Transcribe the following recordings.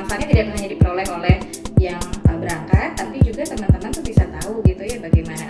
manfaatnya tidak hanya diperoleh oleh yang berangkat, tapi juga teman-teman tuh bisa tahu gitu ya bagaimana.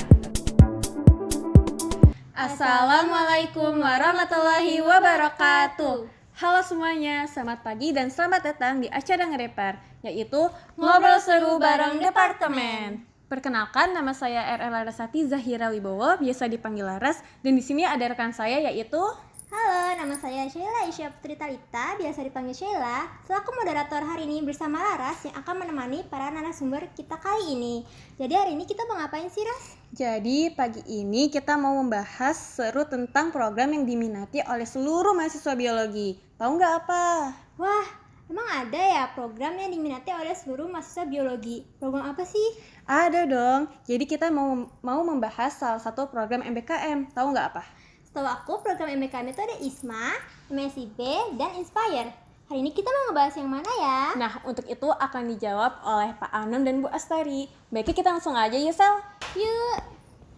Assalamualaikum warahmatullahi wabarakatuh. Halo semuanya, selamat pagi dan selamat datang di acara Ngerepar, yaitu Ngobrol Seru Bareng Departemen. Perkenalkan, nama saya RL Larasati Zahira Wibowo, biasa dipanggil Laras, dan di sini ada rekan saya yaitu... Halo, nama saya Sheila Isya Putri Talita, biasa dipanggil Sheila. Selaku moderator hari ini bersama Laras yang akan menemani para narasumber kita kali ini. Jadi hari ini kita mau ngapain sih, Ras? Jadi pagi ini kita mau membahas seru tentang program yang diminati oleh seluruh mahasiswa biologi. Tahu nggak apa? Wah, emang ada ya program yang diminati oleh seluruh mahasiswa biologi? Program apa sih? Ada dong. Jadi kita mau membahas salah satu program MBKM. Tahu nggak apa? Setahu aku program MBKM itu ada ISMA, MSIB, dan Inspire. Hari ini kita mau ngebahas yang mana ya? Nah, untuk itu akan dijawab oleh Pak Anom dan Bu Astari. Baiknya kita langsung aja ya, Sel. Yuk!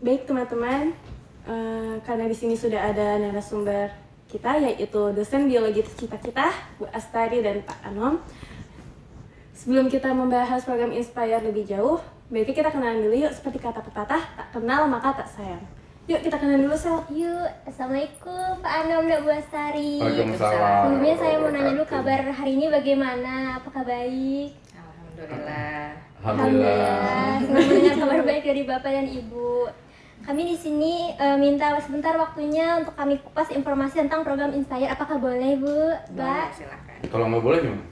Baik teman-teman, karena di sini sudah ada narasumber kita, yaitu dosen biologi tercinta kita, Bu Astari dan Pak Anom. Sebelum kita membahas program Inspire lebih jauh, baiknya kita kenalan dulu yuk, seperti kata pepatah, tak kenal maka tak sayang. Yuk kita kenalan dulu, Sel. Yuk, Assalamualaikum Pak Anom dan Bu Astari. Waalaikumsalam. Sebelumnya saya mau nanya dulu kabar hari ini bagaimana? Apakah baik? Alhamdulillah. Alhamdulillah. Senang mendengar kabar baik dari Bapak dan Ibu. Kami di sini minta sebentar waktunya untuk kami kupas informasi tentang program Inspire. Apakah boleh, Bu? Boleh, Mbak? silakan. Kalau nggak boleh gimana?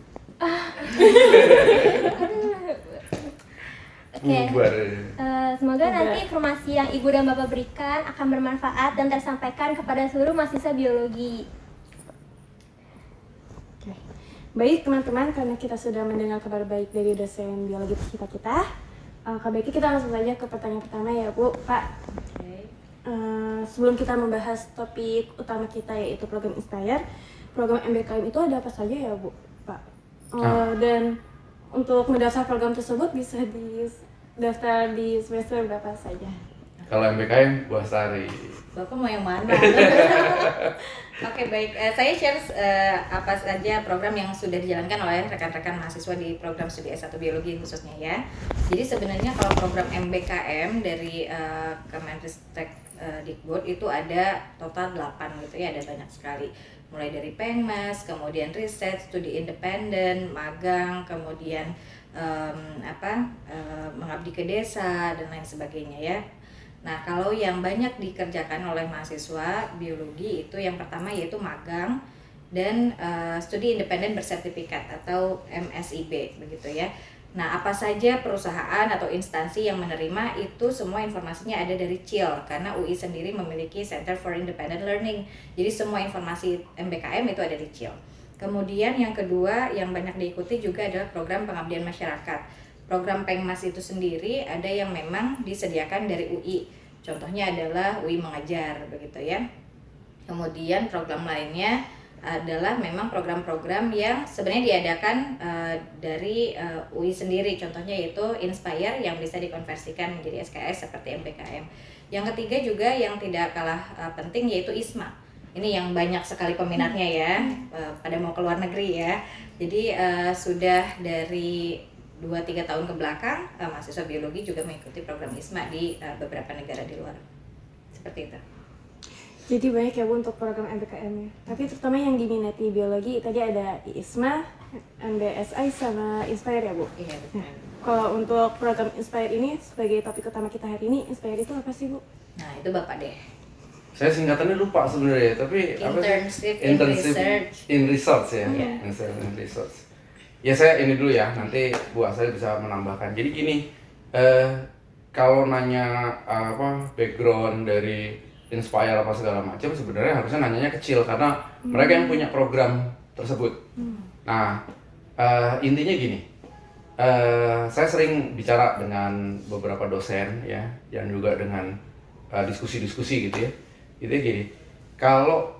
Oke. Bubar. Semoga nanti informasi yang Ibu dan Bapak berikan akan bermanfaat dan tersampaikan kepada seluruh mahasiswa biologi. Oke. Baik teman-teman, karena kita sudah mendengar kabar baik dari dosen biologi tercinta kita, baiknya kita langsung saja ke pertanyaan pertama ya Bu, Pak. Oke. Sebelum kita membahas topik utama kita yaitu program Inspire, program MBKM itu ada apa saja ya Bu, Pak? Dan untuk mendaftar program tersebut bisa daftar di semester berapa saja? Kalau MBKM, Bu Astari. Bapak mau yang mana? Oke, baik. Saya share apa saja program yang sudah dijalankan oleh rekan-rekan mahasiswa di program studi S1 biologi khususnya ya. Jadi sebenarnya kalau program MBKM dari Kemenristek Dikbud itu ada total 8 gitu ya, ada banyak sekali. Mulai dari Pengmas, kemudian riset, studi independen, magang, kemudian mengabdi ke desa dan lain sebagainya ya. Nah, kalau yang banyak dikerjakan oleh mahasiswa biologi itu yang pertama yaitu magang dan studi independen bersertifikat atau MSIB begitu ya. Nah, apa saja perusahaan atau instansi yang menerima itu semua informasinya ada dari CIL karena UI sendiri memiliki Center for Independent Learning. Jadi semua informasi MBKM itu ada di CIL. Kemudian yang kedua yang banyak diikuti juga adalah program pengabdian masyarakat. Program Pengmas itu sendiri ada yang memang disediakan dari UI. Contohnya adalah UI Mengajar begitu ya. Kemudian program lainnya adalah memang program-program yang sebenarnya diadakan dari UI sendiri. Contohnya yaitu Inspire yang bisa dikonversikan menjadi SKS seperti MBKM. Yang ketiga juga yang tidak kalah penting yaitu ISMA. Ini yang banyak sekali peminatnya ya, pada mau ke luar negeri ya. Jadi sudah dari 2-3 tahun ke belakang mahasiswa biologi juga mengikuti program ISMA di beberapa negara di luar. Seperti itu. Jadi banyak ya Bu untuk program MBKM-nya. Tapi terutama yang diminati biologi tadi ada ISMA, MBSI sama Inspire ya Bu? Iya betul. Kalau untuk program Inspire ini sebagai topik utama kita hari ini, Inspire itu apa sih Bu? Nah itu Bapak deh. Saya singkatannya lupa sebenarnya, tapi Internship in Internship Research. in Research ya. Iya. Internship in Research. Ya saya ini dulu ya, nanti Bu Astari bisa menambahkan. Jadi gini, kalau nanya background dari Inspire apa segala macam, sebenarnya harusnya nanyanya kecil karena mereka yang punya program tersebut. Nah, intinya gini, saya sering bicara dengan beberapa dosen ya, dan juga dengan diskusi-diskusi gitu ya. Itu gini, kalau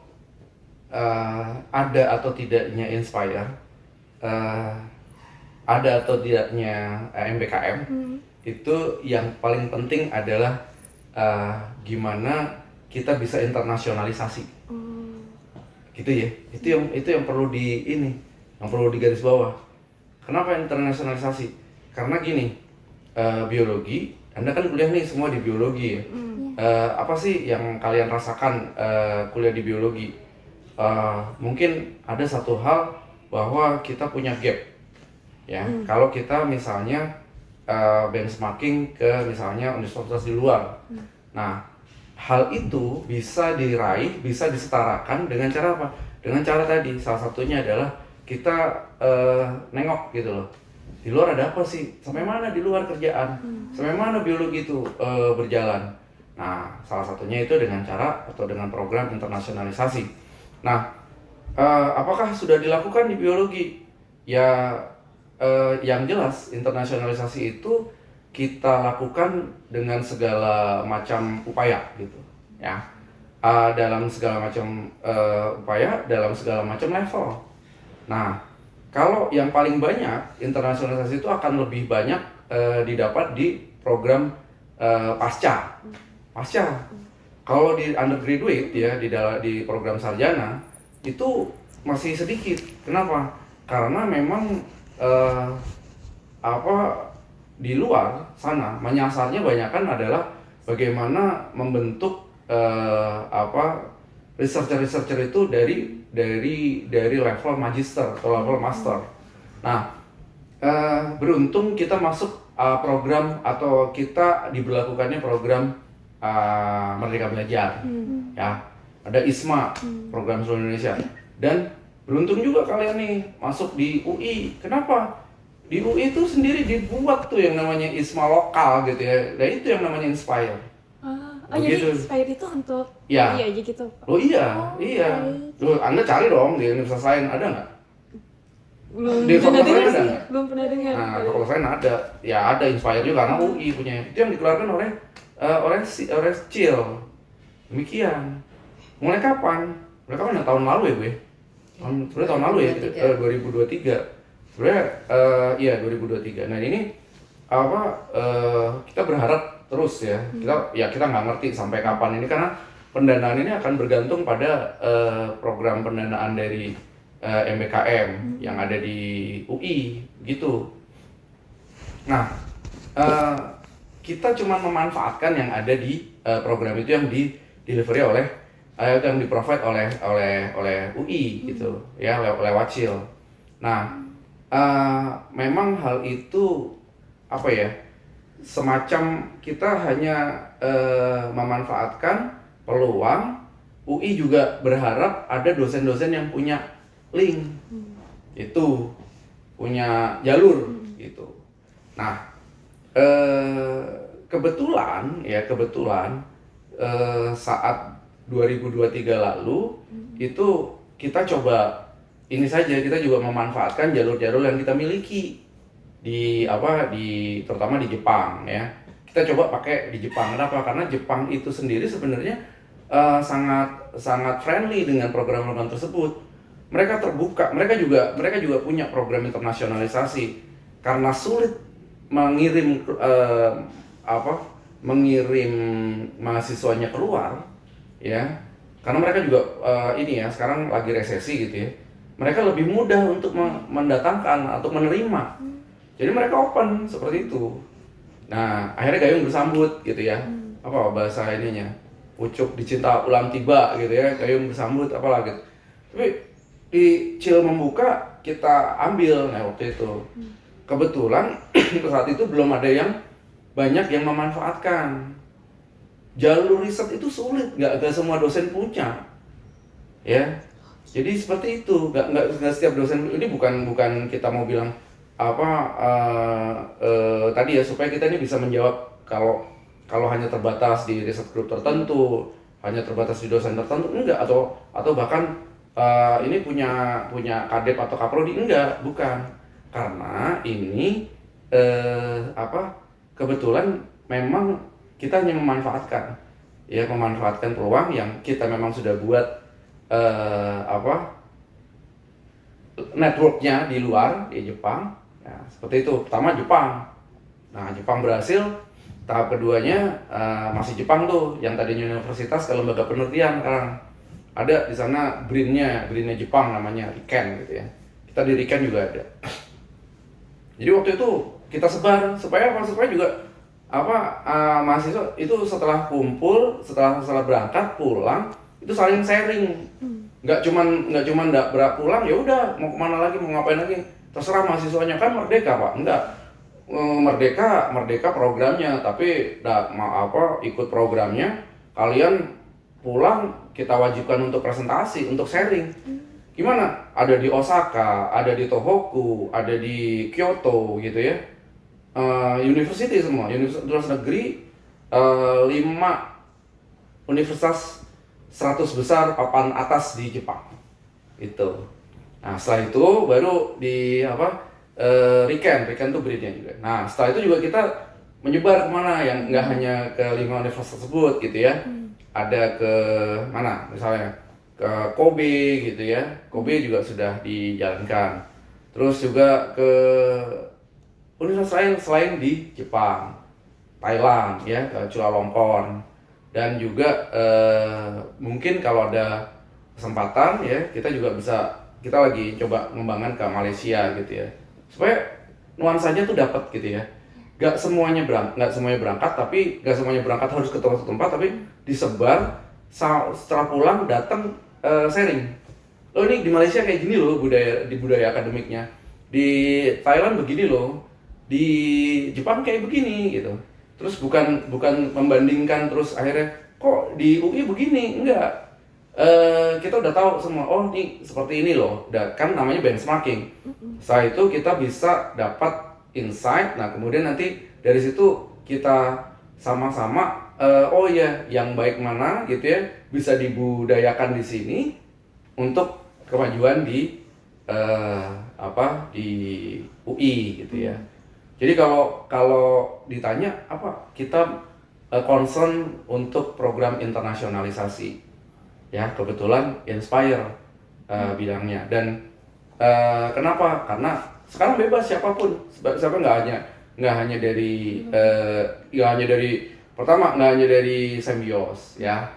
ada atau tidaknya Inspire, ada atau tidaknya MBKM, itu yang paling penting adalah gimana kita bisa internasionalisasi, gitu ya. Itu yang perlu yang perlu digaris bawah. Kenapa internasionalisasi? Karena gini, biologi, Anda kan kuliah nih semua di biologi ya. Apa sih yang kalian rasakan kuliah di biologi? Mungkin ada satu hal bahwa kita punya gap, ya. Kalau kita misalnya benchmarking ke misalnya universitas di luar, nah hal itu bisa diraih, bisa disetarakan dengan cara apa? Dengan cara tadi, salah satunya adalah kita nengok gitu loh. Di luar ada apa sih? Sampai mana di luar kerjaan? Sampai mana biologi itu berjalan? Nah, salah satunya itu dengan cara atau dengan program internasionalisasi. Nah, apakah sudah dilakukan di biologi? Ya, yang jelas internasionalisasi itu kita lakukan dengan segala macam upaya gitu, ya. Dalam segala macam upaya, dalam segala macam level. Nah, kalau yang paling banyak internasionalisasi itu akan lebih banyak didapat di program pasca. Kalau di undergraduate ya di program sarjana itu masih sedikit. Kenapa? Karena memang di luar sana menyasarnya banyakan adalah bagaimana membentuk researcher itu dari level magister atau level master. Nah, beruntung kita masuk program atau kita diberlakukannya program Merdeka Belajar, ya. Ada ISMA, program seluruh Indonesia. Dan beruntung juga kalian nih masuk di UI. Kenapa? Di UI itu sendiri dibuat tuh yang namanya ISMA lokal gitu ya. Dan itu yang namanya Inspire. Jadi Inspire itu untuk ya. aja gitu. Oh iya. Loh, Anda cari dong di Universitas lain, ada nggak? Di fakultas lain ada nggak? Belum pernah dengar. Nah, fakultas lain ada. Ya ada Inspire juga karena UI punya. Itu yang dikeluarkan oleh CIL. Demikian. Mulai kapan? Tahun lalu ya gue. Sebenarnya tahun lalu ya, 2023. Sebenarnya iya 2023. Nah ini kita berharap terus ya. Kita nggak ngerti sampai kapan ini karena pendanaan ini akan bergantung pada program pendanaan dari MBKM yang ada di UI gitu. Nah, kita cuma memanfaatkan yang ada di program itu yang di delivery oleh yang di-provide oleh UI gitu ya, lewat CIL. Nah, memang hal itu semacam kita hanya memanfaatkan peluang. UI juga berharap ada dosen-dosen yang punya link, itu punya jalur gitu. Nah, kebetulan saat 2023 lalu itu kita coba ini saja, kita juga memanfaatkan jalur-jalur yang kita miliki terutama di Jepang ya. Kita coba pakai di Jepang. Kenapa? Karena Jepang itu sendiri sebenarnya sangat friendly dengan program-program tersebut. Mereka terbuka, mereka juga punya program internasionalisasi. Karena sulit mengirim mahasiswanya keluar ya, karena mereka juga sekarang lagi resesi gitu ya. Mereka lebih mudah untuk mendatangkan atau menerima. Jadi mereka open seperti itu. Nah, akhirnya Gayung bersambut gitu ya. Apa bahasa ininya? Pucuk dicinta ulam tiba gitu ya. Gayung bersambut apalagi. Tapi di CIL membuka kita ambil waktu itu. Kebetulan saat itu belum ada yang banyak yang memanfaatkan. Jalur riset itu sulit, nggak semua dosen punya, ya. Jadi seperti itu, nggak setiap dosen. Ini bukan kita mau bilang tadi ya supaya kita ini bisa menjawab kalau hanya terbatas di riset group tertentu, hanya terbatas di dosen tertentu, enggak, atau bahkan ini punya kadep atau kaprodi, enggak, bukan. Karena ini kebetulan memang kita hanya memanfaatkan peluang yang kita memang sudah buat networknya di luar, di Jepang ya, seperti itu. Pertama Jepang. Nah, Jepang berhasil. Tahap keduanya masih Jepang tuh, yang tadinya universitas ke lembaga penelitian sekarang ada di sana BRIN-nya Jepang namanya RIKEN gitu ya. Kita di RIKEN juga ada. Jadi waktu itu kita sebar supaya apa? Supaya juga mahasiswa itu setelah kumpul, setelah berangkat pulang itu saling sharing. Nggak cuman pulang ya udah mau kemana lagi, mau ngapain lagi, terserah mahasiswanya, kan merdeka Pak. Enggak. Merdeka programnya, tapi ikut programnya, kalian pulang kita wajibkan untuk presentasi, untuk sharing. Gimana? Ada di Osaka, ada di Tohoku, ada di Kyoto gitu ya. University semua, universitas negeri, 5 universitas 100 besar papan atas di Jepang. Itu. Nah, setelah itu baru di Riken tuh breednya juga. Nah, setelah itu juga kita menyebar kemana, yang nggak hanya ke 5 universitas tersebut gitu ya. Ada ke mana, misalnya ke Kobe gitu ya. Kobe juga sudah dijalankan. Terus juga ke universitas lain selain di Jepang, Thailand ya, ke Chulalongkorn. Dan juga mungkin kalau ada kesempatan ya, kita lagi coba mengembangkan ke Malaysia gitu ya, supaya nuansanya tuh dapat gitu ya. Gak semuanya berangkat, tapi gak semuanya berangkat harus ke suatu tempat, tapi disebar setelah pulang datang sharing. Oh, ini di Malaysia kayak gini loh budaya akademiknya, di Thailand begini loh, di Jepang kayak begini gitu. Terus bukan membandingkan terus akhirnya kok di UI begini, enggak. Kita udah tahu semua, oh ini seperti ini loh, kan namanya benchmarking. Setelah itu kita bisa dapat insight, nah kemudian nanti dari situ kita sama-sama, oh ya yang baik mana gitu ya, bisa dibudayakan di sini untuk kemajuan di di UI gitu ya. Jadi kalau ditanya apa, kita concern untuk program internasionalisasi. Ya, kebetulan Inspire bidangnya. Dan kenapa? Karena sekarang bebas siapapun, nggak hanya dari pertama nggak hanya dari sembios ya,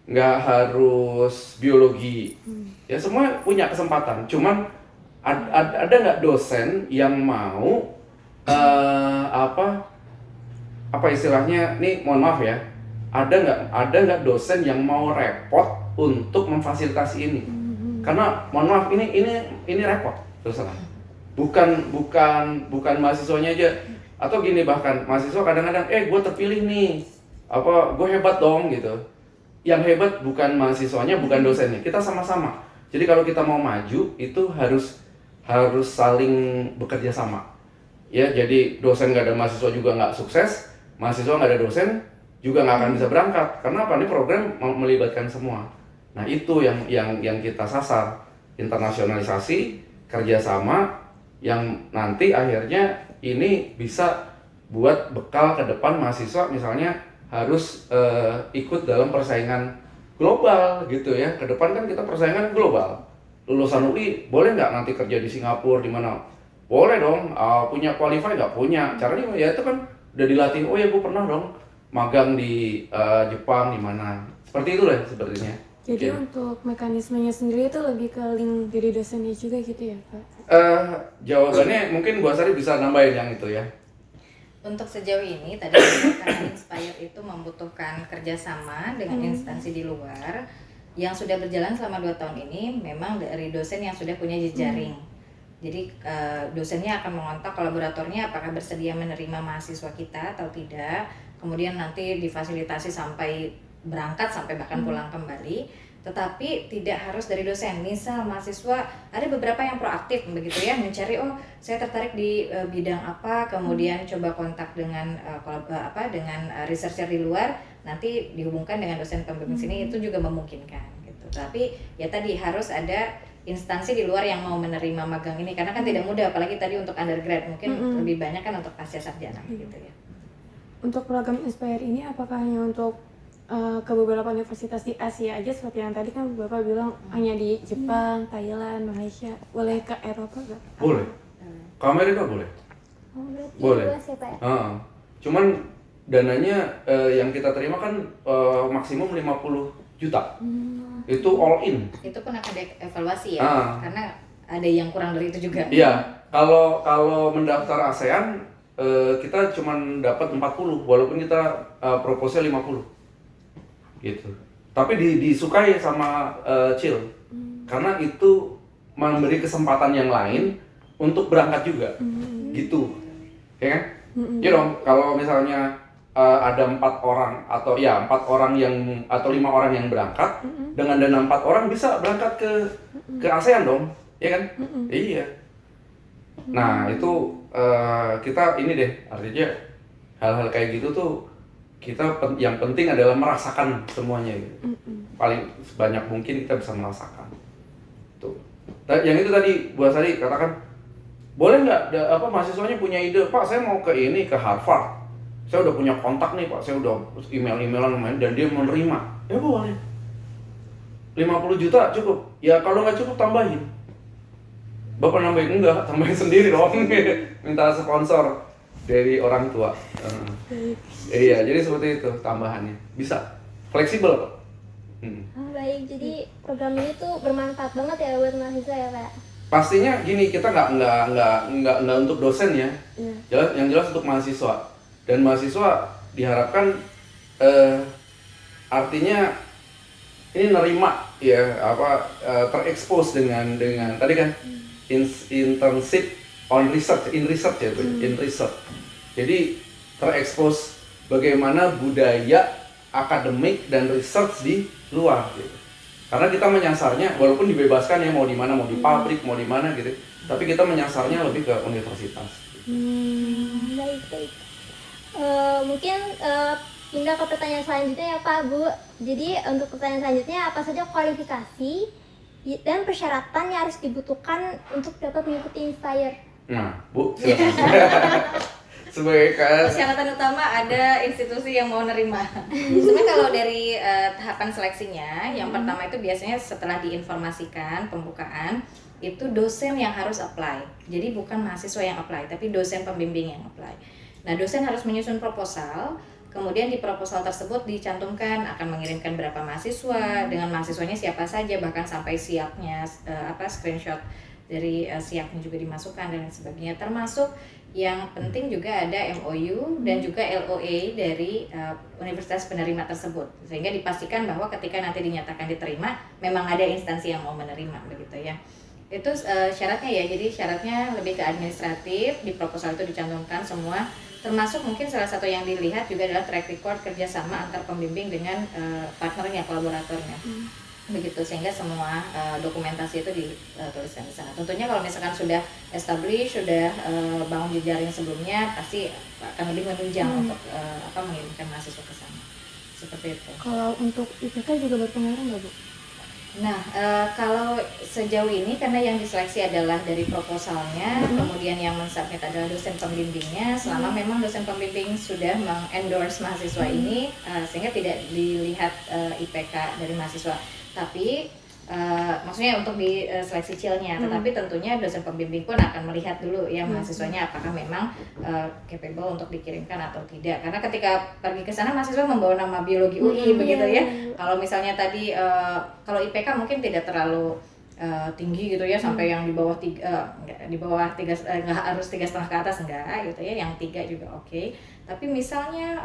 nggak harus biologi ya, semua punya kesempatan. Cuman ada nggak dosen yang mau apa istilahnya nih, mohon maaf ya, ada nggak dosen yang mau repot untuk memfasilitasi ini? Karena mohon maaf, ini repot terus terang. Bukan mahasiswanya aja, atau gini, bahkan mahasiswa kadang-kadang gue terpilih nih, gue hebat dong gitu. Yang hebat bukan mahasiswanya, bukan dosennya, kita sama-sama. Jadi kalau kita mau maju itu harus saling bekerja sama ya. Jadi dosen nggak ada mahasiswa juga nggak sukses, mahasiswa nggak ada dosen juga nggak akan bisa berangkat. Karena apa? Ini program melibatkan semua. Nah, itu yang kita sasar, internasionalisasi, kerjasama, yang nanti akhirnya ini bisa buat bekal ke depan mahasiswa, misalnya harus ikut dalam persaingan global gitu ya. Ke depan kan kita persaingan global. Lulusan UI boleh nggak nanti kerja di Singapura, di mana? Boleh dong. Punya qualify nggak? Punya. Caranya ya itu kan udah dilatih. Oh ya, gue pernah dong magang di Jepang, di mana. Seperti itu lah sepertinya. Jadi untuk mekanismenya sendiri itu lebih ke link dari dosennya juga gitu ya, Pak? Jawabannya mungkin Bu Asari bisa nambahin yang itu ya. Untuk sejauh ini tadi karena Inspire itu membutuhkan kerjasama dengan instansi di luar yang sudah berjalan selama 2 tahun ini, memang dari dosen yang sudah punya jejaring. Jadi dosennya akan mengontak kolaboratornya apakah bersedia menerima mahasiswa kita atau tidak. Kemudian nanti difasilitasi sampai berangkat, sampai bahkan pulang kembali. Tetapi tidak harus dari dosen. Misal mahasiswa, ada beberapa yang proaktif begitu ya, mencari, oh saya tertarik di bidang apa, kemudian coba kontak dengan dengan researcher di luar, nanti dihubungkan dengan dosen pembimbing sini, itu juga memungkinkan gitu. Tapi ya tadi harus ada instansi di luar yang mau menerima magang ini, karena kan tidak mudah, apalagi tadi untuk undergrad, mungkin lebih banyak kan untuk pasca sarjana gitu ya. Untuk program Inspire ini apakah hanya untuk ke beberapa universitas di Asia aja, seperti yang tadi kan Bapak bilang hanya di Jepang, Thailand, Malaysia, boleh ke Eropa nggak? Boleh. Ke Amerika boleh. Oh, berarti Boleh. luas ya, Pak ya? Cuman dananya yang kita terima kan maksimum 50 juta. Itu all in. Itu pun akan dievaluasi ya, karena ada yang kurang dari itu juga. Iya, kalau mendaftar ASEAN kita cuma dapat 40 walaupun kita proposal 50 gitu. Tapi disukai sama Chill karena itu memberi kesempatan yang lain untuk berangkat juga gitu, ya kan? Ya dong, kalau misalnya ada 4 orang atau ya 4 orang yang atau 5 orang yang berangkat dengan dana 4 orang bisa berangkat ke ASEAN dong, ya kan? Iya. Nah itu kita ini deh, artinya hal-hal kayak gitu tuh kita yang penting adalah merasakan semuanya gitu. Paling sebanyak mungkin kita bisa merasakan. Tuh. Yang itu tadi Bu Asari katakan, boleh nggak mahasiswanya punya ide, Pak saya mau ke ini, ke Harvard, saya udah punya kontak nih Pak, saya udah email-emailan dan dia menerima, ya boleh. 50 juta cukup, ya kalau nggak cukup tambahin. Bapak nambahin enggak, tambahin sendiri dong. Minta sponsor dari orang tua. Iya, jadi seperti itu tambahannya. Bisa, fleksibel kok. Baik, jadi program ini tuh bermanfaat banget ya buat mahasiswa ya Pak? Pastinya gini, kita nggak untuk dosen ya. Yang jelas untuk mahasiswa. Dan mahasiswa diharapkan artinya ini nerima ya terekspos dengan tadi kan internship in research ya, in research. Jadi terekspos bagaimana budaya akademik dan research di luar gitu. Karena kita menyasarnya walaupun dibebaskan ya mau di mana, mau di pabrik, mau di mana gitu. Tapi kita menyasarnya lebih ke universitas. Baik. Mungkin pindah ke pertanyaan selanjutnya ya Pak, Bu. Jadi untuk pertanyaan selanjutnya, apa saja kualifikasi dan persyaratan yang harus dibutuhkan untuk dapat mengikuti Inspire? Nah, Bu, silakan. Sebagai persyaratan utama ada institusi yang mau nerima. Sebenarnya kalau dari tahapan seleksinya, yang pertama itu biasanya setelah diinformasikan pembukaan, itu dosen yang harus apply. Jadi bukan mahasiswa yang apply, tapi dosen pembimbing yang apply. Nah, dosen harus menyusun proposal, kemudian di proposal tersebut dicantumkan akan mengirimkan berapa mahasiswa, dengan mahasiswanya siapa saja, bahkan sampai siapnya screenshot dari siapnya juga dimasukkan dan sebagainya. Termasuk yang penting juga ada MOU dan juga LOA dari universitas penerima tersebut, sehingga dipastikan bahwa ketika nanti dinyatakan diterima memang ada instansi yang mau menerima begitu ya. Itu syaratnya ya, jadi syaratnya lebih ke administratif, di proposal itu dicantumkan semua, termasuk mungkin salah satu yang dilihat juga adalah track record kerjasama antar pembimbing dengan partnernya, kolaboratornya. Begitu, sehingga semua dokumentasi itu dituliskan di sana. Tentunya kalau misalkan sudah established, sudah bangun jejaring sebelumnya, pasti akan lebih menunjang untuk mengirimkan mahasiswa ke sana. Seperti itu. Kalau untuk IPK juga berpengaruh nggak Bu? Nah, kalau sejauh ini karena yang diseleksi adalah dari proposalnya, kemudian yang mensubmit adalah dosen pembimbingnya. Selama memang dosen pembimbing sudah mengendorse mahasiswa ini, sehingga tidak dilihat IPK dari mahasiswa. Tapi maksudnya untuk di seleksi Chill-nya, tetapi tentunya dosen pembimbing pun akan melihat dulu ya mahasiswanya apakah memang capable untuk dikirimkan atau tidak. Karena ketika pergi ke sana mahasiswa membawa nama biologi UI begitu ya. Kalau misalnya tadi kalau IPK mungkin tidak terlalu tinggi gitu ya, sampai yang di bawah tiga nggak harus 3,5 ke atas, enggak gitu ya, yang 3 juga oke. Tapi misalnya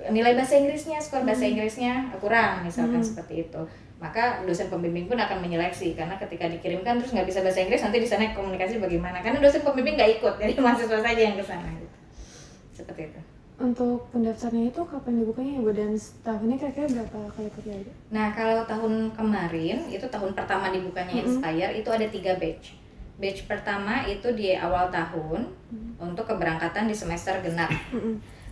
nilai bahasa Inggrisnya, skor bahasa Inggrisnya kurang misalkan seperti itu, maka dosen pembimbing pun akan menyeleksi. Karena ketika dikirimkan terus nggak bisa bahasa Inggris, nanti di sana komunikasi bagaimana, karena dosen pembimbing nggak ikut, jadi mahasiswa saja yang ke sana gitu. Seperti itu. Untuk pendaftarannya itu kapan dibukanya ya Bu, dan tahunnya kira-kira berapa kali terjadi? Nah, kalau tahun kemarin itu tahun pertama dibukanya Inspire itu ada 3 batch. Batch pertama itu di awal tahun untuk keberangkatan di semester genap.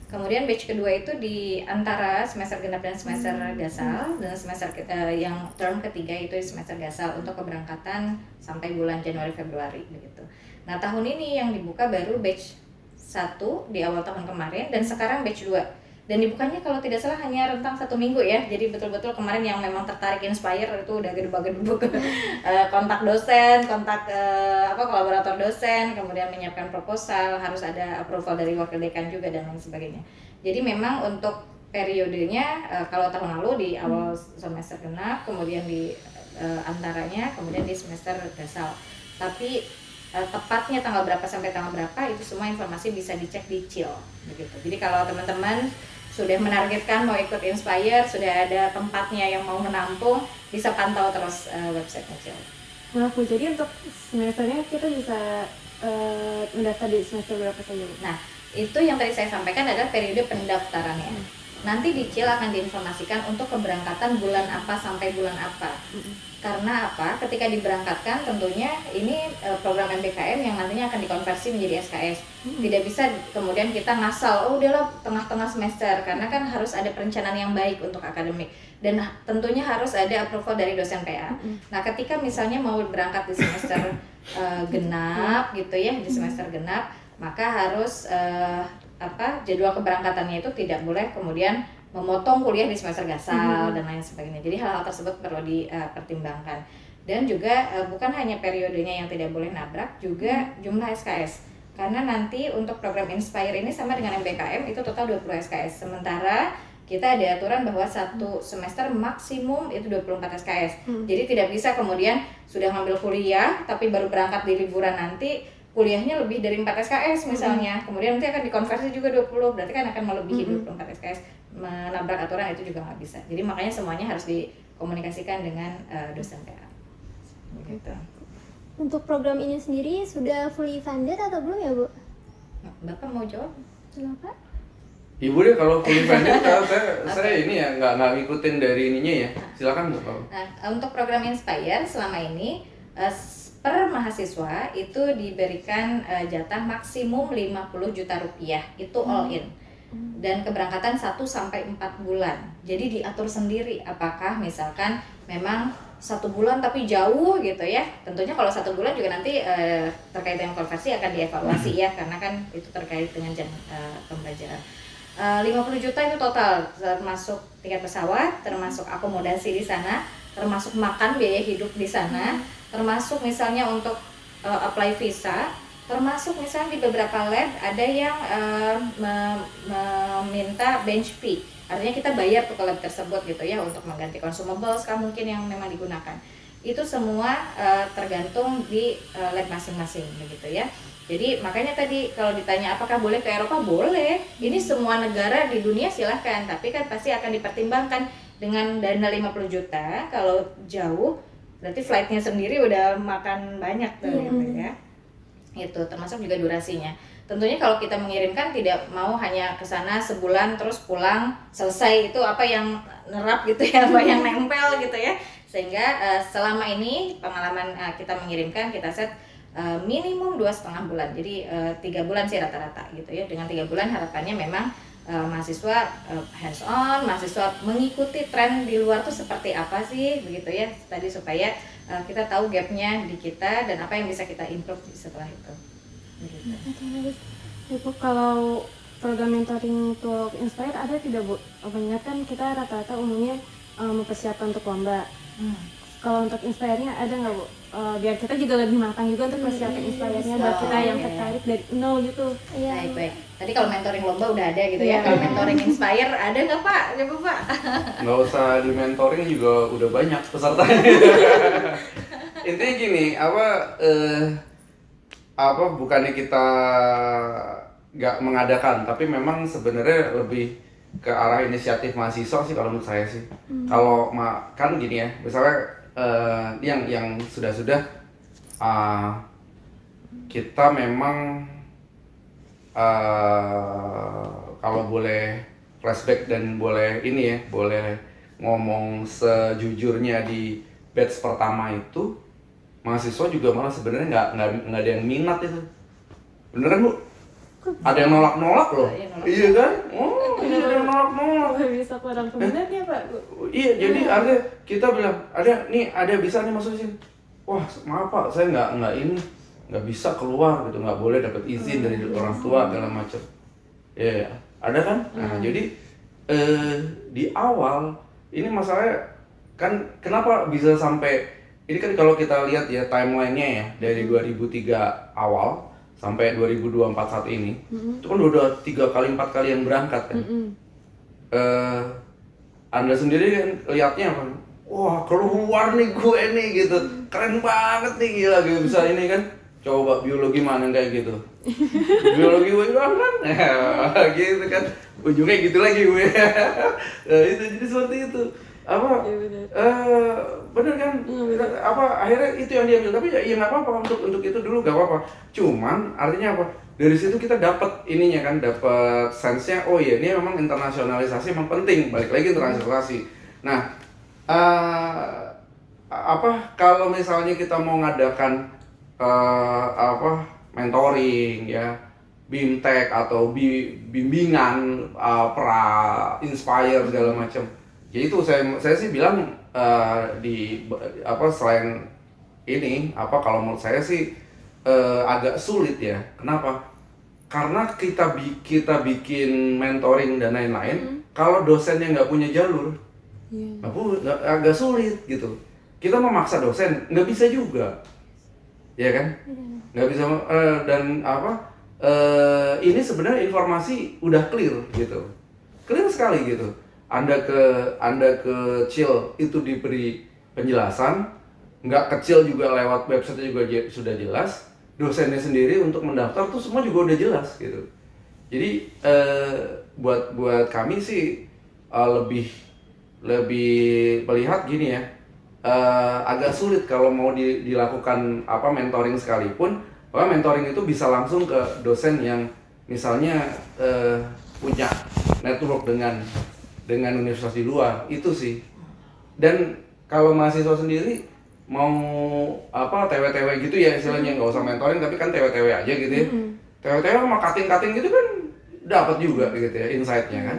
Kemudian batch kedua itu di antara semester genap dan semester gasal, dan semester yang term ketiga itu di semester gasal untuk keberangkatan sampai bulan Januari Februari begitu. Nah, tahun ini yang dibuka baru batch 1 di awal tahun kemarin, dan sekarang batch 2. Dan dibukanya kalau tidak salah hanya rentang 1 minggu ya. Jadi betul-betul kemarin yang memang tertarik Inspire itu udah gedebak-gedebuk kontak dosen, kontak kolaborator dosen, kemudian menyiapkan proposal, harus ada approval dari wakil dekan juga dan lain sebagainya. Jadi memang untuk periodenya kalau tahun lalu di awal semester genap, kemudian di antaranya, kemudian di semester gasal. Tapi tepatnya tanggal berapa sampai tanggal berapa itu semua informasi bisa dicek di CIL begitu. Jadi kalau teman-teman sudah menargetkan mau ikut Inspire, sudah ada tempatnya yang mau menampung, bisa pantau terus website CIL. Maaf Bu, jadi untuk semesternya kita bisa mendaftar di semester berapa saja Bu? Nah, itu yang tadi saya sampaikan adalah periode pendaftarannya. Nanti di CIL akan diinformasikan untuk keberangkatan bulan apa sampai bulan apa. Karena apa? Ketika diberangkatkan tentunya ini program MBKM yang nantinya akan dikonversi menjadi SKS. Tidak bisa kemudian kita ngasal, oh udahlah tengah-tengah semester, karena kan harus ada perencanaan yang baik untuk akademik dan tentunya harus ada approval dari dosen PA. Nah, ketika misalnya mau berangkat di semester genap gitu ya, di semester genap, maka harus jadwal keberangkatannya itu tidak boleh kemudian memotong kuliah di semester gasal dan lain sebagainya. Jadi hal-hal tersebut perlu dipertimbangkan. Dan juga bukan hanya periodenya yang tidak boleh nabrak, juga jumlah SKS. Karena nanti untuk program Inspire ini sama dengan MBKM itu total 20 SKS. Sementara kita ada aturan bahwa satu semester maksimum itu 24 SKS. Jadi tidak bisa kemudian sudah ngambil kuliah tapi baru berangkat di liburan nanti kuliahnya lebih dari 4 SKS misalnya, kemudian nanti akan dikonversi juga 20, berarti kan akan melebihi 24 SKS, menabrak aturan itu juga nggak bisa. Jadi makanya semuanya harus dikomunikasikan dengan dosen PA. Gitu. Untuk program ini sendiri sudah fully funded atau belum ya Bu? Bapak mau jawab? Bapak? Ibu deh kalau fully funded, saya ini ya nggak ngikutin dari ininya ya. Silakan Bu. Nah, untuk program Inspire selama ini per mahasiswa itu diberikan jatah maksimum 50 juta rupiah, itu all in. Dan keberangkatan 1 sampai 4 bulan. Jadi diatur sendiri apakah misalkan memang 1 bulan tapi jauh gitu ya. Tentunya kalau 1 bulan juga nanti terkait dengan konversi akan dievaluasi ya, karena kan itu terkait dengan pembelajaran. 50 juta itu total, termasuk tiket pesawat, termasuk akomodasi di sana, termasuk makan, biaya hidup di sana, termasuk misalnya untuk apply visa, termasuk misalnya di beberapa lab ada yang meminta bench fee, artinya kita bayar ke lab tersebut gitu ya untuk mengganti consumables mungkin yang memang digunakan. Itu semua tergantung di lab masing-masing begitu ya. Jadi makanya tadi kalau ditanya apakah boleh ke Eropa, boleh. Ini semua negara di dunia silahkan, tapi kan pasti akan dipertimbangkan dengan dana 50 juta. Kalau jauh berarti flightnya sendiri udah makan banyak tuh gitu ya. Itu termasuk juga durasinya. Tentunya kalau kita mengirimkan tidak mau hanya ke sana sebulan terus pulang selesai, itu apa yang nerap gitu ya, apa yang nempel gitu ya. Sehingga selama ini pengalaman kita mengirimkan, kita set minimum 2,5 bulan. Jadi 3 bulan sih rata-rata gitu ya. Dengan 3 bulan harapannya memang mahasiswa hands on, mahasiswa mengikuti tren di luar tuh seperti apa sih begitu ya, tadi supaya kita tahu gapnya di kita dan apa yang bisa kita improve setelah itu begitu. Ibu, kalau program mentoring untuk Inspire ada tidak Bu? Mengingat kan kita rata-rata umumnya mempersiapkan untuk lomba. Kalau untuk Inspire-nya ada nggak Bu? Biar kita juga lebih matang juga untuk persiapan Inspire-nya buat kita yang tertarik dari nol gitu. Baik. Tadi kalau mentoring lomba udah ada gitu ya. Kalau mentoring Inspire ada nggak Pak? Coba Pak. Nggak usah di mentoring juga udah banyak pesertanya. Intinya gini, bukannya kita nggak mengadakan, tapi memang sebenarnya lebih ke arah inisiatif mahasiswa sih kalau menurut saya sih. Kalau kan gini ya, misalnya yang sudah kita memang kalau boleh flashback dan boleh ini ya, boleh ngomong sejujurnya, di batch pertama itu mahasiswa juga malah sebenarnya nggak ada yang minat itu. Beneran Bu? Ada yang nolak loh. Iya kan? Oh, iya ada yang nolak. Bisa kurang peminat ya Pak? Iya, jadi ada kita bilang, ada bisa nih masuk sini. Wah, maaf Pak, saya nggak bisa keluar gitu, nggak boleh dapat izin dari orang tua segala macam. Ya, ada kan? Nah, jadi di awal ini masalahnya kan kenapa bisa sampai ini kan kalau kita lihat ya timelinenya ya dari 2003 awal sampai 2024 saat ini, itu kan udah 3 kali 4 kali yang berangkat kan. Anda sendiri kan lihatnya apa? wah keluar nih gue nih gitu, keren banget nih, gila gitu bisa ini kan. Coba biologi mana kayak gitu, biologi gue doang kan, gitu kan, ujungnya gitu lagi gue. Nah, itu jadi seperti itu apa, Iya, benar. bener kan, apa akhirnya itu yang diambil. Tapi ya nggak apa-apa, untuk itu dulu nggak apa-apa. Cuman artinya apa, dari situ kita dapat ininya kan, dapat sense-nya, oh iya ini memang internasionalisasi memang penting, balik lagi internasionalisasi. Nah, apa kalau misalnya kita mau ngadakan apa mentoring ya, bimtek atau bimbingan pra inspire segala macam, ya itu saya sih bilang di apa, selain ini apa, kalau menurut saya sih agak sulit ya. Kenapa? Karena kita bikin mentoring dan lain-lain, kalau dosennya nggak punya jalur, agak sulit gitu. Kita memaksa dosen nggak bisa juga, ya kan? Nggak bisa. Dan apa, ini sebenarnya informasi udah clear gitu, clear sekali gitu. Anda kecil itu diberi penjelasan, nggak kecil juga lewat website juga sudah jelas. Dosennya sendiri untuk mendaftar tuh semua juga udah jelas gitu. Jadi buat kami sih lebih melihat gini ya, agak sulit kalau mau dilakukan apa mentoring sekalipun, bahwa mentoring itu bisa langsung ke dosen yang misalnya punya network dengan universitas di luar, itu sih. Dan kalau mahasiswa sendiri mau apa TW-TW gitu ya istilahnya, nggak usah mentoring tapi kan TW-TW aja gitu ya. TW-TW sama cutting-cutting gitu kan dapat juga gitu ya insight-nya kan.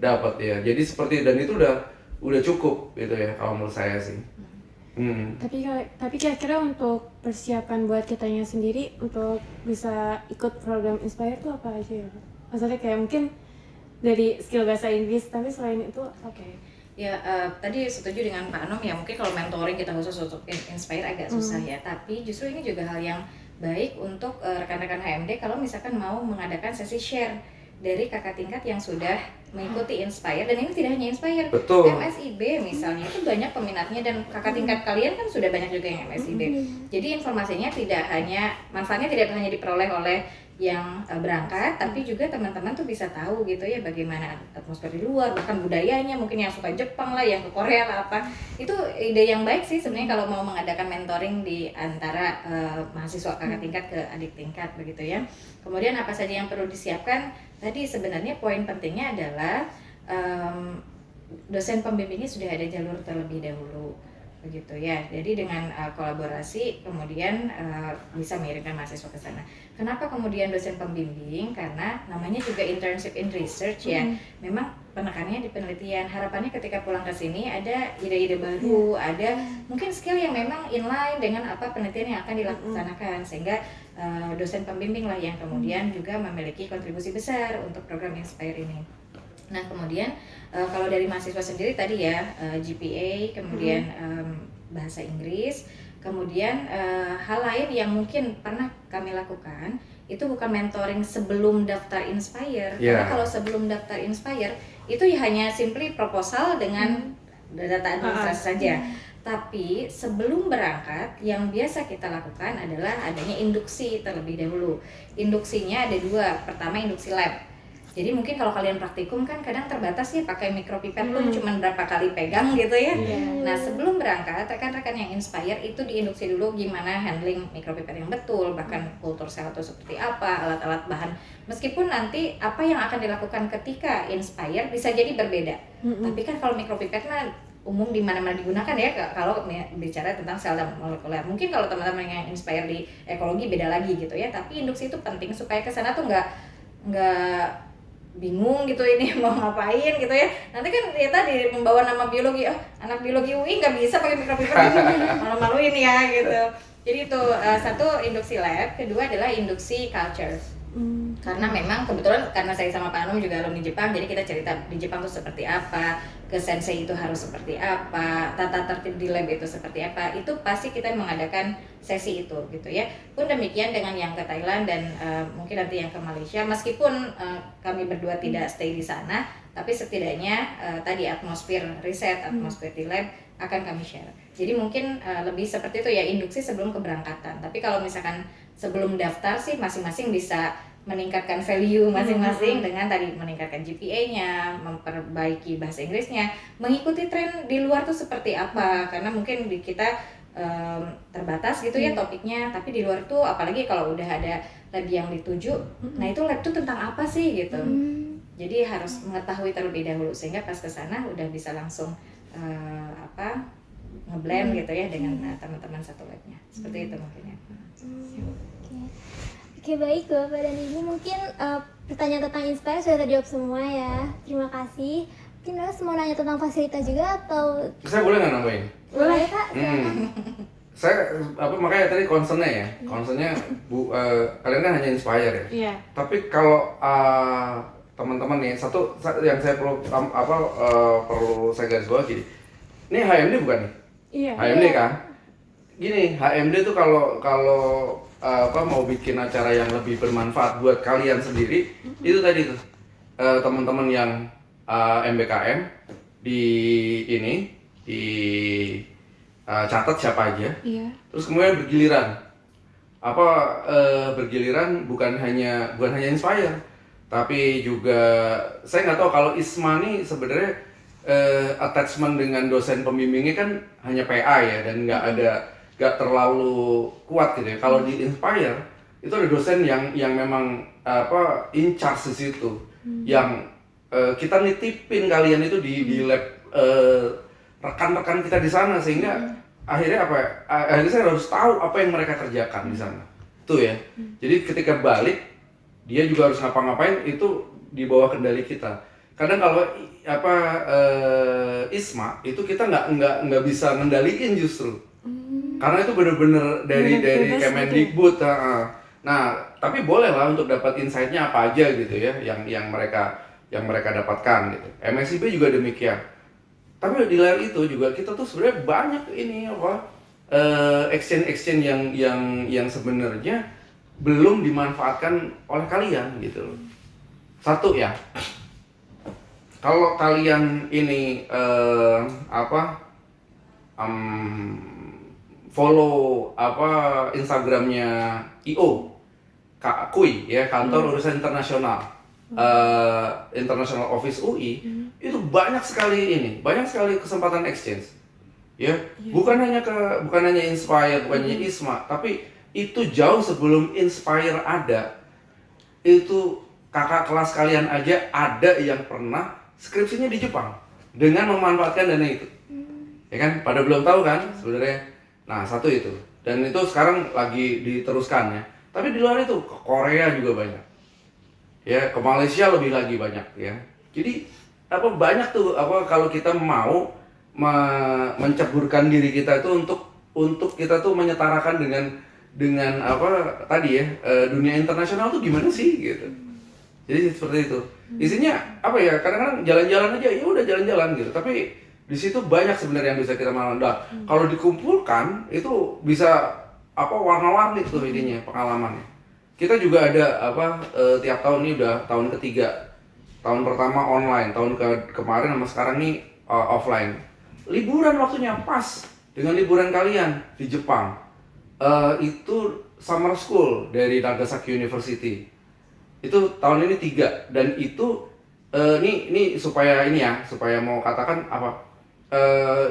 Dapat ya. Jadi seperti, dan itu udah cukup gitu ya kalau menurut saya sih. Tapi kira-kira untuk persiapan buat kitanya sendiri untuk bisa ikut program Inspire tuh apa aja ya? Maksudnya kayak mungkin dari skill bahasa Inggris, tapi selain itu Oke. Ya, tadi setuju dengan Pak Anom ya, mungkin kalau mentoring kita khusus untuk Inspire agak susah ya, tapi justru ini juga hal yang baik untuk rekan-rekan HMD kalau misalkan mau mengadakan sesi share dari kakak tingkat yang sudah mengikuti Inspire. Dan ini tidak hanya Inspire, Betul. MSIB misalnya itu banyak peminatnya, dan kakak tingkat kalian kan sudah banyak juga yang MSIB. Jadi informasinya manfaatnya tidak hanya diperoleh oleh yang berangkat, tapi juga teman-teman tuh bisa tahu gitu ya bagaimana atmosfer di luar, bahkan budayanya, mungkin yang suka Jepang lah, yang ke Korea lah apa. Itu ide yang baik sih sebenarnya kalau mau mengadakan mentoring di antara mahasiswa kakak tingkat ke adik tingkat begitu ya. Kemudian apa saja yang perlu disiapkan? Tadi sebenarnya poin pentingnya adalah dosen pembimbingnya sudah ada jalur terlebih dahulu begitu ya. Jadi dengan kolaborasi kemudian bisa mengirimkan mahasiswa ke sana. Kenapa kemudian dosen pembimbing? Karena namanya juga internship in research ya. Memang penekanannya di penelitian. Harapannya ketika pulang ke sini ada ide-ide baru, ada mungkin skill yang memang inline dengan apa penelitian yang akan dilaksanakan, sehingga dosen pembimbing lah yang kemudian juga memiliki kontribusi besar untuk program Inspire ini. Nah kemudian kalau dari mahasiswa sendiri tadi ya GPA, kemudian bahasa Inggris, kemudian hal lain yang mungkin pernah kami lakukan itu bukan mentoring sebelum daftar Inspire. Karena kalau sebelum daftar Inspire itu ya hanya simply proposal dengan data administrasi saja. Tapi sebelum berangkat yang biasa kita lakukan adalah adanya induksi terlebih dahulu. Induksinya ada dua. Pertama induksi lab. Jadi mungkin kalau kalian praktikum kan kadang terbatas ya, pakai mikropipet pun cuma berapa kali pegang gitu ya. Nah sebelum berangkat rekan-rekan yang Inspire itu diinduksi dulu gimana handling mikropipet yang betul, bahkan kultur sel itu seperti apa, alat-alat bahan. Meskipun nanti apa yang akan dilakukan ketika Inspire bisa jadi berbeda. Tapi kan kalau mikropipet mah umum di mana-mana digunakan ya kalau bicara tentang sel dan molekuler. Mungkin kalau teman-teman yang Inspire di ekologi beda lagi gitu ya. Tapi induksi itu penting supaya ke sana tuh nggak bingung gitu ini mau ngapain gitu ya. Nanti kan ya tadi membawa nama biologi, anak biologi UI nggak bisa pakai mikropipet, malu-maluin ya gitu. Jadi itu satu induksi lab, kedua adalah induksi culture. Karena memang kebetulan karena saya sama Pak Anum juga alumni Jepang, jadi kita cerita di Jepang itu seperti apa, ke sensei itu harus seperti apa, tata tertib di lab itu seperti apa, itu pasti kita mengadakan sesi itu gitu ya. Pun demikian dengan yang ke Thailand dan mungkin nanti yang ke Malaysia, meskipun kami berdua tidak stay di sana, tapi setidaknya tadi atmosfer riset, atmosfer di lab akan kami share. Jadi mungkin lebih seperti itu ya, induksi sebelum keberangkatan. Tapi kalau misalkan sebelum daftar sih masing-masing bisa meningkatkan value masing-masing dengan tadi meningkatkan GPA-nya, memperbaiki bahasa Inggrisnya, mengikuti tren di luar tuh seperti apa. Karena mungkin di kita terbatas gitu ya topiknya, tapi di luar tuh apalagi kalau udah ada lab yang dituju, nah itu lab tuh tentang apa sih gitu. Jadi harus mengetahui terlebih dahulu sehingga pas ke sana udah bisa langsung ngeblend gitu ya dengan teman-teman satu labnya. Seperti itu mungkin ya. Oke, baik Bapak dan Ibu, mungkin pertanyaan tentang Inspire sudah terjawab semua ya. Terima kasih. Mungkin Mas mau nanya tentang fasilitas juga atau? Saya boleh nggak nambahin? Boleh Kak. Saya makanya tadi concernnya ya, concernnya kalian kan hanya Inspire ya. Iya. Tapi kalau teman-teman nih, satu yang saya perlu perlu saya garis bawah gini. Ini HMD bukan nih? Iya. HMD kan? Gini, HMD tuh kalau mau bikin acara yang lebih bermanfaat buat kalian sendiri, itu tadi tuh teman-teman yang MBKM catat siapa aja. Iya. Terus kemudian bergiliran bukan hanya Inspire, tapi juga saya nggak tahu kalau ISMA nih sebenarnya attachment dengan dosen pembimbingnya kan hanya PA ya, dan nggak terlalu kuat gitu ya. Kalau di Inspire itu ada dosen yang memang in charge di situ, yang kita nitipin kalian itu di lab rekan-rekan kita di sana, sehingga akhirnya akhirnya saya harus tahu apa yang mereka kerjakan di sana tuh ya. Jadi ketika balik dia juga harus ngapa-ngapain, itu di bawah kendali kita. Kadang kalau ISMA itu kita nggak bisa ngendaliin justru. Karena itu bener-bener dari Kemendikbud. Nah, tapi boleh lah untuk dapat insight-nya apa aja gitu ya, yang mereka dapatkan gitu. MSIP juga demikian. Tapi di layar itu juga kita tuh sebenarnya banyak ini exchange yang sebenarnya belum dimanfaatkan oleh kalian gitu loh. Satu ya, kalau kalian ini follow Instagramnya IO, KUI ya, Kantor Urusan Internasional, International Office UI, itu banyak sekali kesempatan exchange ya. Bukan hanya Inspire, bukan hanya ISMA, tapi itu jauh sebelum Inspire ada. Itu kakak kelas kalian aja ada yang pernah skripsinya di Jepang dengan memanfaatkan dana itu. Ya kan, pada belum tahu kan sebenarnya. Nah, satu itu. Dan itu sekarang lagi diteruskan ya. Tapi di luar itu, ke Korea juga banyak. Ya, ke Malaysia lebih lagi banyak ya. Jadi banyak tuh kalau kita mau menceburkan diri kita itu untuk kita tuh menyetarakan dengan tadi ya, dunia internasional tuh gimana sih gitu. Jadi seperti itu. Isinya kadang-kadang jalan-jalan aja, ya udah jalan-jalan gitu. Tapi di situ banyak sebenarnya yang bisa kita manfaatkan. Kalau dikumpulkan itu bisa warna-warni tuh ininya, pengalamannya. Kita juga ada tiap tahun ini udah tahun ketiga. Tahun pertama online, tahun kemarin sama sekarang nih offline. Liburan waktunya pas dengan liburan kalian di Jepang. Itu summer school dari Nagasaki University. Itu tahun ini 3, dan itu ini supaya mau katakan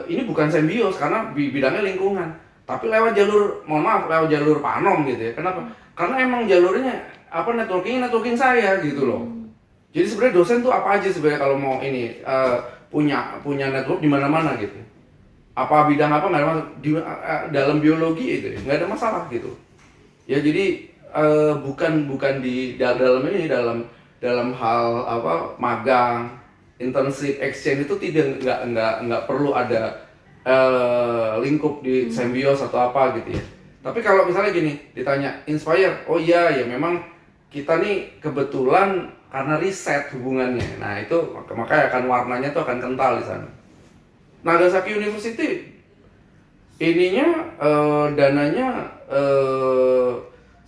ini bukan sembios karena bidangnya lingkungan, tapi lewat jalur Pak Anom gitu ya. Kenapa? Karena emang jalurnya networking saya gitu loh. Jadi sebenarnya dosen tuh apa aja sebenarnya kalau mau ini punya network di mana-mana gitu. Apa bidang apa nggak ada masalah, dalam biologi itu nggak ada masalah gitu. Ya jadi bukan di dalam hal magang, internship, exchange itu nggak perlu ada lingkup di sembios atau apa gitu ya. Tapi kalau misalnya gini ditanya Inspire, oh iya ya memang kita nih kebetulan karena riset hubungannya. Nah itu makanya akan warnanya tuh akan kental di sana. Nagasaki University ininya dananya 180.000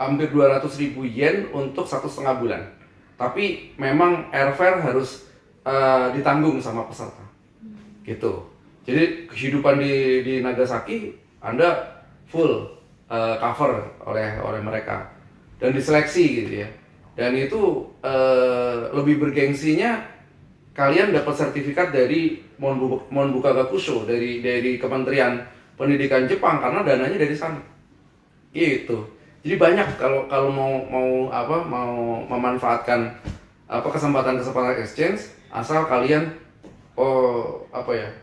hampir 200.000 yen untuk 1,5 bulan. Tapi memang airfare harus ditanggung sama peserta. gitu. Jadi kehidupan di Nagasaki Anda full cover oleh mereka dan diseleksi gitu ya. Dan itu lebih bergengsinya kalian dapat sertifikat dari Monbuka Gakusho dari Kementerian Pendidikan Jepang karena dananya dari sana. Gitu. Jadi banyak kalau mau memanfaatkan kesempatan exchange asal kalian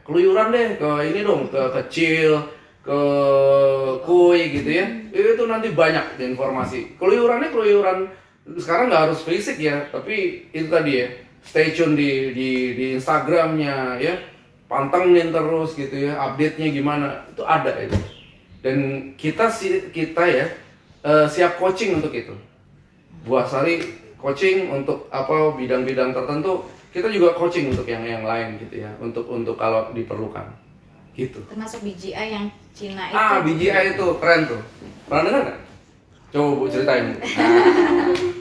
keluyuran deh ke ini dong, ke kecil, ke koi gitu ya. Itu nanti banyak informasi. Keluyuran sekarang nggak harus fisik ya, tapi itu tadi ya, stay tune di Instagramnya ya, pantengin terus gitu ya, update-nya gimana, itu ada itu. Dan kita ya siap coaching untuk itu. Bu Asari coaching untuk bidang-bidang tertentu, kita juga coaching untuk yang lain gitu ya, untuk kalau diperlukan gitu. Termasuk BGI yang Cina itu. BGI itu keren tuh, pernah dengar nggak? Coba Bu ceritain.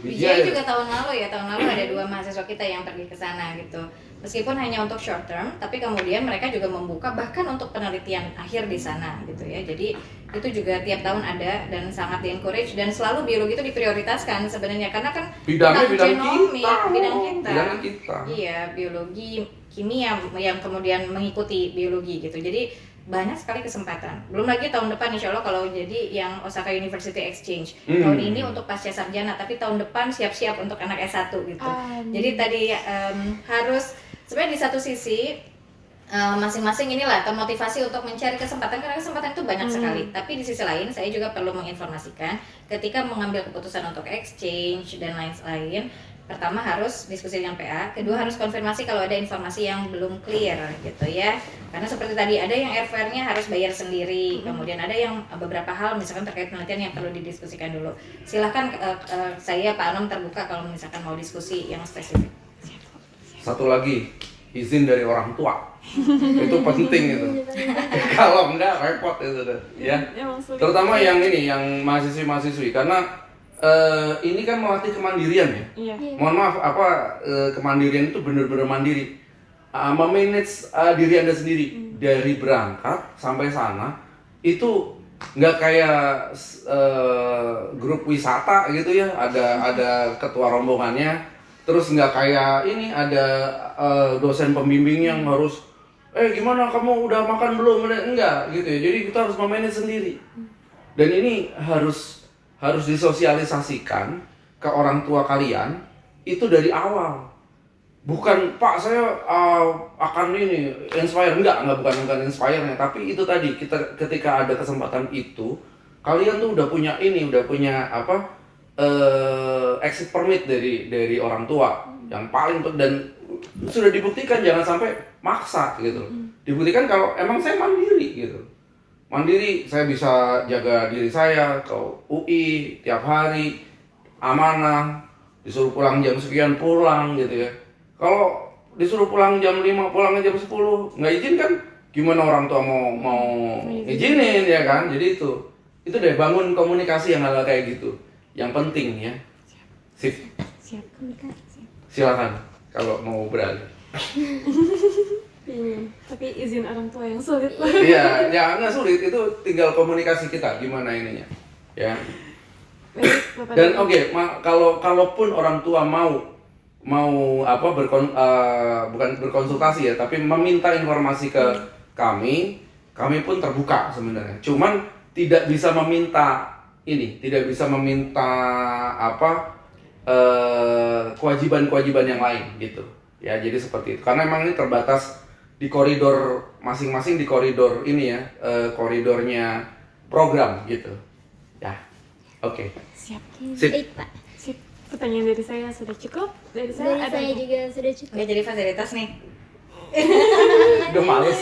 BGI juga tahun lalu ada 2 mahasiswa kita yang pergi ke sana gitu. Meskipun hanya untuk short term, tapi kemudian mereka juga membuka bahkan untuk penelitian akhir di sana gitu ya. Jadi itu juga tiap tahun ada dan sangat di-encourage, dan selalu biologi itu diprioritaskan sebenarnya karena kan bidang kita. kita. Iya, biologi, kimia yang kemudian mengikuti biologi gitu. Jadi banyak sekali kesempatan. Belum lagi tahun depan insya Allah kalau jadi yang Osaka University Exchange. Tahun ini untuk pasca sarjana, tapi tahun depan siap-siap untuk anak S1 gitu. Jadi tadi harus sebenarnya di satu sisi masing-masing inilah termotivasi untuk mencari kesempatan karena kesempatan itu banyak sekali. Tapi di sisi lain saya juga perlu menginformasikan ketika mengambil keputusan untuk exchange dan lain-lain. Pertama harus diskusi dengan PA, kedua harus konfirmasi kalau ada informasi yang belum clear gitu ya. Karena seperti tadi ada yang airfare-nya harus bayar sendiri, kemudian ada yang beberapa hal misalkan terkait penelitian yang perlu didiskusikan dulu. Silahkan saya Pak Anom terbuka kalau misalkan mau diskusi yang spesifik. Satu lagi, izin dari orang tua. Itu penting itu. Kalau enggak repot itu ya. Terutama yang mahasiswi karena ini kan melatih kemandirian ya. Iya. Mohon maaf, kemandirian itu benar-benar mandiri. Memanage diri Anda sendiri dari berangkat sampai sana itu nggak kayak grup wisata gitu ya. Ada ketua rombongannya, terus nggak kayak ini ada dosen pembimbing yang harus gimana kamu udah makan belum? Enggak gitu ya. Jadi kita harus memanage sendiri. Dan ini harus disosialisasikan ke orang tua kalian itu dari awal. Bukan Pak saya akan ini inspire, bukan inspire-nya, tapi itu tadi ketika ada kesempatan itu kalian tuh udah punya exit permit dari orang tua yang paling dan sudah dibuktikan, jangan sampai maksa gitu. Dibuktikan kalau emang saya mandiri gitu. Mandiri, saya bisa jaga diri saya ke UI tiap hari, amanah, disuruh pulang jam sekian pulang gitu ya. Kalau disuruh pulang jam 5, pulangnya jam 10, nggak izin kan gimana orang tua mau izinin ya kan. Jadi itu deh, bangun komunikasi yang hal kayak gitu, yang penting ya. Siap. Silakan kalau mau beralih. Tapi izin orang tua yang sulit. Iya, ya nggak sulit, itu tinggal komunikasi kita gimana ininya, ya. Dan kalaupun orang tua mau bukan berkonsultasi ya, tapi meminta informasi ke kami pun terbuka sebenarnya. Cuman tidak bisa meminta kewajiban-kewajiban yang lain gitu. Ya, jadi seperti itu. Karena memang ini terbatas di koridor masing-masing, di koridor ini ya, koridornya program gitu ya. Oke. Sip. Baik Pak. Sip. Pertanyaan dari saya sudah cukup. Dari saya juga sudah cukup. Nggak jadi fasilitas nih. Udah males.